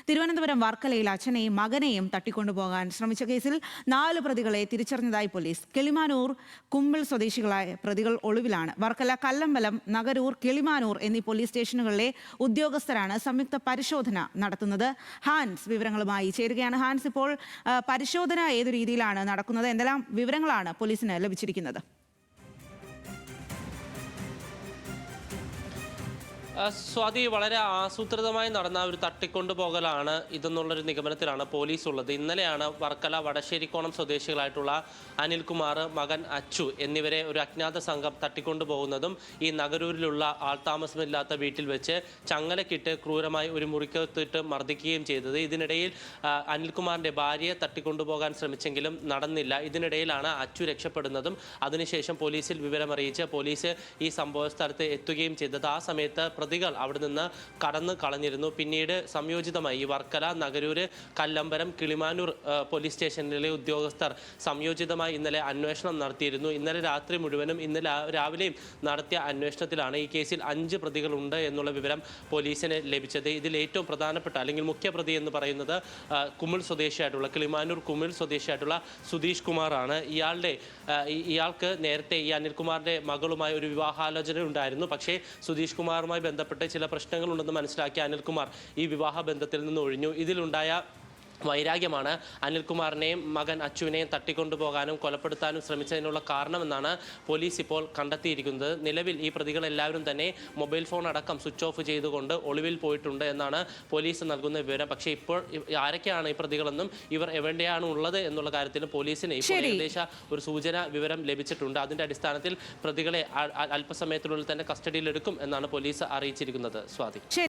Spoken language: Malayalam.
തിരുവനന്തപുരം വർക്കലയിൽ അച്ഛനെയും മകനെയും തട്ടിക്കൊണ്ടുപോകാൻ ശ്രമിച്ച കേസിൽ 4 പ്രതികളെ തിരിച്ചറിഞ്ഞതായി പോലീസ്. കിളിമാനൂർ, കുമ്പിൾ സ്വദേശികളായ പ്രതികൾ ഒളിവിലാണ്. വർക്കല, കല്ലമ്പലം, നഗരൂർ, കിളിമാനൂർ എന്നീ പോലീസ് സ്റ്റേഷനുകളിലെ ഉദ്യോഗസ്ഥരാണ് സംയുക്ത പരിശോധന നടത്തുന്നത്. ഹാൻസ് വിവരങ്ങളുമായി ചേരുകയാണ്. ഹാൻസ്, ഇപ്പോൾ പരിശോധന ഏതു രീതിയിലാണ് നടക്കുന്നത്? എന്തെല്ലാം വിവരങ്ങളാണ് പോലീസിന് ലഭിച്ചിരിക്കുന്നത്? സ്വാതി, വളരെ ആസൂത്രിതമായി നടന്ന ഒരു തട്ടിക്കൊണ്ടുപോകലാണ് ഇതെന്നുള്ളൊരു നിഗമനത്തിലാണ് പോലീസ് ഉള്ളത്. ഇന്നലെയാണ് വർക്കല വടശ്ശേരിക്കോണം സ്വദേശികളായിട്ടുള്ള അനിൽകുമാർ, മകൻ അച്ചു എന്നിവരെ ഒരു അജ്ഞാത സംഘം തട്ടിക്കൊണ്ടുപോകുന്നതും ഈ നഗരൂരിലുള്ള ആൾതാമസമില്ലാത്ത വീട്ടിൽ വെച്ച് ചങ്ങലക്കിട്ട് ക്രൂരമായി ഒരു മുറിക്കകത്തിട്ട് മർദ്ദിക്കുകയും ചെയ്തത്. ഇതിനിടയിൽ അനിൽകുമാറിൻ്റെ ഭാര്യയെ തട്ടിക്കൊണ്ടുപോകാൻ ശ്രമിച്ചെങ്കിലും നടന്നില്ല. ഇതിനിടയിലാണ് അച്ചു രക്ഷപ്പെടുന്നതും അതിനുശേഷം പോലീസിൽ വിവരമറിയിച്ച് പോലീസ് ഈ സംഭവ സ്ഥലത്ത് എത്തുകയും ചെയ്തത്. ആ സമയത്ത് പ്രതികൾ അവിടെ നിന്ന് കടന്നു കളഞ്ഞിരുന്നു. പിന്നീട് സംയോജിതമായി ഈ വർക്കല, നഗരൂര്, കല്ലമ്പലം, കിളിമാനൂർ പോലീസ് സ്റ്റേഷനിലെ ഉദ്യോഗസ്ഥർ സംയോജിതമായി ഇന്നലെ അന്വേഷണം നടത്തിയിരുന്നു. ഇന്നലെ രാത്രി മുഴുവനും ഇന്നലെ രാവിലെയും നടത്തിയ അന്വേഷണത്തിലാണ് ഈ കേസിൽ 5 പ്രതികളുണ്ട് എന്നുള്ള വിവരം പോലീസിന് ലഭിച്ചത്. ഇതിൽ ഏറ്റവും പ്രധാനപ്പെട്ട അല്ലെങ്കിൽ മുഖ്യപ്രതി എന്ന് പറയുന്നത് കുമിൾ സ്വദേശിയായിട്ടുള്ള കിളിമാനൂർ കുമിൾ സ്വദേശിയായിട്ടുള്ള സുധീഷ് കുമാറാണ്. ഇയാൾക്ക് നേരത്തെ ഈ അനിൽകുമാറിന്റെ മകളുമായി ഒരു വിവാഹാലോചന ഉണ്ടായിരുന്നു. പക്ഷേ സുധീഷ് കുമാറുമായി ബന്ധപ്പെട്ട് ചില പ്രശ്നങ്ങളുണ്ടെന്ന് മനസ്സിലാക്കിയ അനിൽകുമാർ ഈ വിവാഹ ബന്ധത്തിൽ നിന്ന് ഒഴിഞ്ഞു. ഇതിലുണ്ടായ വൈരാഗ്യമാണ് അനിൽകുമാറിനെയും മകൻ അച്ചുവിനെയും തട്ടിക്കൊണ്ടുപോകാനും കൊലപ്പെടുത്താനും ശ്രമിച്ചതിനുള്ള കാരണമെന്നാണ് പോലീസ് ഇപ്പോൾ കണ്ടെത്തിയിരിക്കുന്നത്. നിലവിൽ ഈ പ്രതികളെല്ലാവരും തന്നെ മൊബൈൽ ഫോൺ അടക്കം സ്വിച്ച് ഓഫ് ചെയ്തുകൊണ്ട് ഒളിവിൽ പോയിട്ടുണ്ട് എന്നാണ് പോലീസ് നൽകുന്ന വിവരം. പക്ഷേ ഇപ്പോൾ ആരൊക്കെയാണ് ഈ പ്രതികളെന്നും ഇവർ എവിടെയാണ് ഉള്ളത് എന്നുള്ള കാര്യത്തിൽ പോലീസിന് ഇപ്പോൾ ഏകദേശം ഒരു സൂചന വിവരം ലഭിച്ചിട്ടുണ്ട്. അതിന്റെ അടിസ്ഥാനത്തിൽ പ്രതികളെ അല്പസമയത്തിനുള്ളിൽ തന്നെ കസ്റ്റഡിയിലെടുക്കും എന്നാണ് പോലീസ് അറിയിച്ചിരിക്കുന്നത്. സ്വാതി.